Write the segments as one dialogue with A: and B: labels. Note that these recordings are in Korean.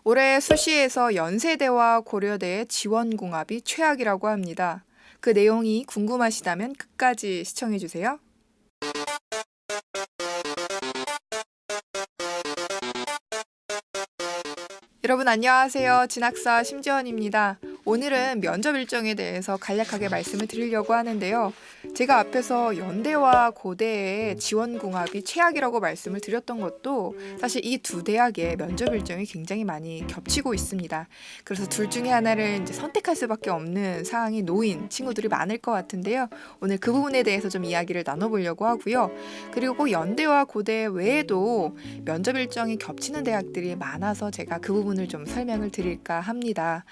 A: 올해 수시에서 연세대와 고려대의 지원궁합이 최악이라고 합니다. 그 내용이 궁금하시다면 끝까지 시청해주세요. 여러분 안녕하세요. 진학사 심지원입니다. 오늘은 면접 일정에 대해서 간략하게 말씀을 드리려고 하는데요. 제가 앞에서 연대와 고대의 지원궁합이 최악이라고 말씀을 드렸던 것도 사실 이 두 대학의 면접 일정이 굉장히 많이 겹치고 있습니다. 그래서 둘 중에 하나를 이제 선택할 수밖에 없는 상황이 놓인 친구들이 많을 것 같은데요. 오늘 그 부분에 대해서 좀 이야기를 나눠보려고 하고요. 그리고 연대와 고대 외에도 면접 일정이 겹치는 대학들이 많아서 제가 그 부분을 좀 설명을 드릴까 합니다.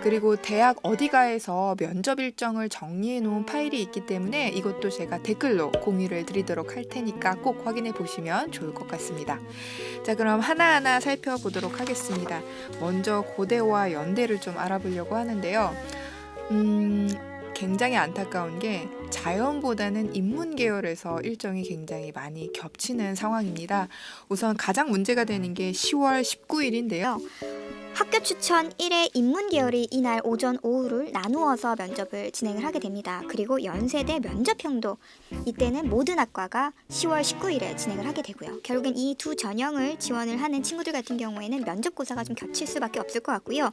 A: 그리고 대학 어디가에서 면접 일정을 정리해 놓은 파일이 있기 때문에 이것도 제가 댓글로 공유를 드리도록 할 테니까 꼭 확인해 보시면 좋을 것 같습니다. 자, 그럼 하나하나 살펴보도록 하겠습니다. 먼저 고대와 연대를 좀 알아보려고 하는데요. 굉장히 안타까운 게 자연보다는 인문 계열에서 일정이 굉장히 많이 겹치는 상황입니다. 우선 가장 문제가 되는 게 10월 19일인데요.
B: 학교 추천 1회 인문 계열이 이날 오전 오후를 나누어서 면접을 진행을 하게 됩니다. 그리고 연세대 면접형도 이때는 모든 학과가 10월 19일에 진행을 하게 되고요. 결국엔 이 두 전형을 지원을 하는 친구들 같은 경우에는 면접고사가 좀 겹칠 수밖에 없을 것 같고요.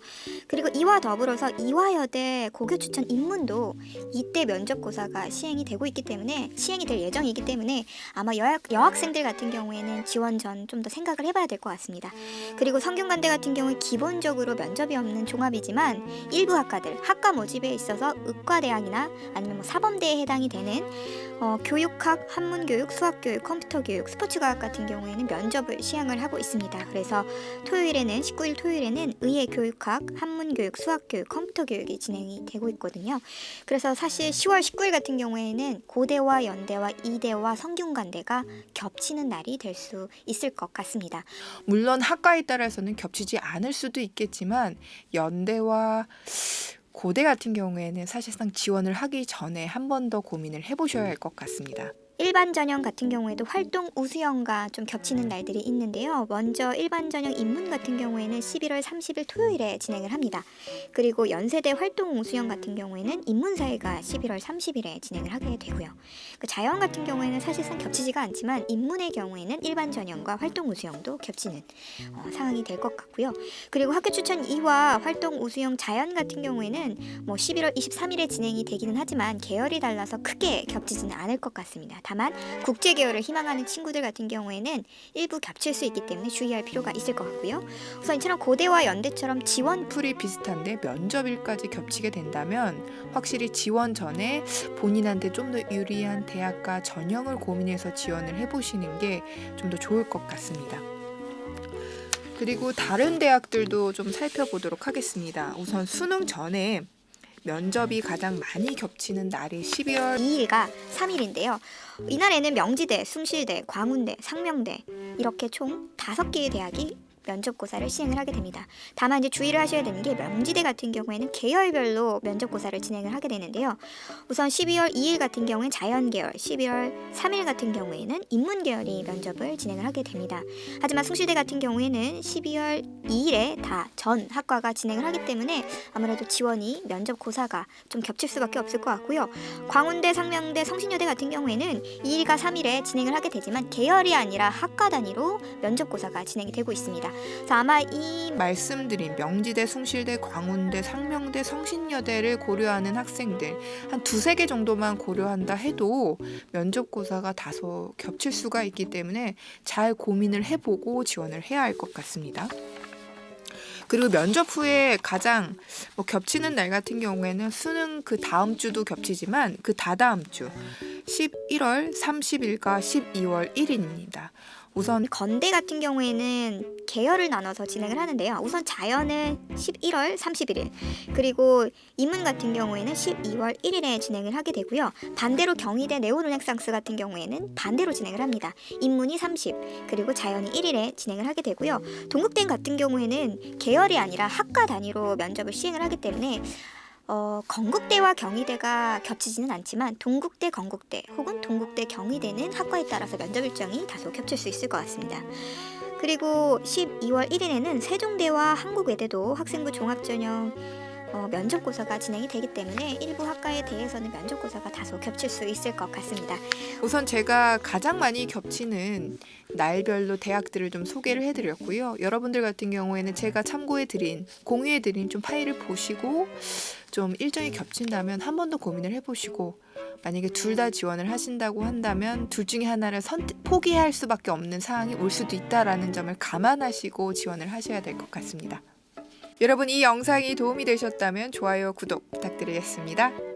B: 그리고 이와 더불어서 이화여대 고교 추천 인문도 이때 면접고사가 시행이 되고 있기 때문에 시행이 될 예정이기 때문에 아마 여학생들 같은 경우에는 지원 전 좀 더 생각을 해봐야 될 것 같습니다. 그리고 성균관대 같은 경우에 기본적으로 면접이 없는 종합이지만 일부 학과들 학과 모집에 있어서 의과대학이나 아니면 사범대에 해당이 되는 교육학, 한문교육, 수학교육, 컴퓨터교육, 스포츠과학 같은 경우에는 면접을 시행을 하고 있습니다. 그래서 토요일에는 19일 토요일에는 의예 교육학, 한문교육, 수학교육, 컴퓨터교육이 진행이 되고 있거든요. 그래서 사실 10월 19일 같은 경우에는 고대와 연대와 이대와 성균관대가 겹치는 날이 될 수 있을 것 같습니다.
A: 물론 학과에 따라서는 겹치지 않을 수도 있겠지만 연대와 고대 같은 경우에는 사실상 지원을 하기 전에 한 번 더 고민을 해보셔야 할 것 같습니다.
B: 일반 전형 같은 경우에도 활동 우수형과 좀 겹치는 날들이 있는데요. 먼저 일반 전형 인문 같은 경우에는 11월 30일 토요일에 진행을 합니다. 그리고 연세대 활동 우수형 같은 경우에는 인문사회가 11월 30일에 진행을 하게 되고요. 자연 같은 경우에는 사실상 겹치지가 않지만 인문의 경우에는 일반 전형과 활동 우수형도 겹치는 상황이 될 것 같고요. 그리고 학교 추천 2화 활동 우수형 자연 같은 경우에는 11월 23일에 진행이 되기는 하지만 계열이 달라서 크게 겹치지는 않을 것 같습니다. 다만 국제 계열을 희망하는 친구들 같은 경우에는 일부 겹칠 수 있기 때문에 주의할 필요가 있을 것 같고요. 우선 이처럼 고대와 연대처럼 지원
A: 풀이 비슷한데 면접일까지 겹치게 된다면 확실히 지원 전에 본인한테 좀 더 유리한 대학과 전형을 고민해서 지원을 해보시는 게 좀 더 좋을 것 같습니다. 그리고 다른 대학들도 좀 살펴보도록 하겠습니다. 우선 수능 전에 면접이 가장 많이 겹치는 날이 12월
B: 2일과 3일인데요. 이날에는 명지대, 숭실대, 광운대, 상명대 이렇게 총 5개의 대학이 면접고사를 시행을 하게 됩니다. 다만 이제 주의를 하셔야 되는 게 명지대 같은 경우에는 계열별로 면접고사를 진행을 하게 되는데요. 우선 12월 2일 같은 경우에는 자연계열, 12월 3일 같은 경우에는 인문계열이 면접을 진행을 하게 됩니다. 하지만 숭실대 같은 경우에는 12월 2일에 다 전 학과가 진행을 하기 때문에 아무래도 지원이 면접고사가 좀 겹칠 수밖에 없을 것 같고요. 광운대, 상명대, 성신여대 같은 경우에는 2일과 3일에 진행을 하게 되지만 계열이 아니라 학과 단위로 면접고사가 진행이 되고 있습니다. 그래서 아마 이
A: 말씀드린 명지대, 숭실대, 광운대, 상명대, 성신여대를 고려하는 학생들 한 2-3개 정도만 고려한다 해도 면접고사가 다소 겹칠 수가 있기 때문에 잘 고민을 해보고 지원을 해야 할 것 같습니다. 그리고 면접 후에 가장 겹치는 날 같은 경우에는 수능 그 다음 주도 겹치지만 그 다다음 주 11월 30일과 12월 1일입니다. 우선
B: 건대 같은 경우에는 계열을 나눠서 진행을 하는데요. 우선 자연은 11월 31일, 그리고 인문 같은 경우에는 12월 1일에 진행을 하게 되고요. 반대로 경희대 네오르네상스 같은 경우에는 반대로 진행을 합니다. 인문이 30, 그리고 자연이 1일에 진행을 하게 되고요. 동국대 같은 경우에는 계열이 아니라 학과 단위로 면접을 시행을 하기 때문에 건국대와 경희대가 겹치지는 않지만 동국대, 건국대 혹은 동국대, 경희대는 학과에 따라서 면접 일정이 다소 겹칠 수 있을 것 같습니다. 그리고 12월 1일에는 세종대와 한국외대도 학생부 종합전형 면접고사가 진행이 되기 때문에 일부 학과에 대해서는 면접고사가 다소 겹칠 수 있을 것 같습니다.
A: 우선 제가 가장 많이 겹치는 날별로 대학들을 좀 소개를 해드렸고요. 여러분들 같은 경우에는 제가 참고해드린, 공유해드린 좀 파일을 보시고 좀 일정이 겹친다면 한 번 더 고민을 해보시고, 만약에 둘 다 지원을 하신다고 한다면 둘 중에 하나를 포기할 수밖에 없는 상황이 올 수도 있다라는 점을 감안하시고 지원을 하셔야 될 것 같습니다. 여러분, 이 영상이 도움이 되셨다면 좋아요, 구독 부탁드리겠습니다.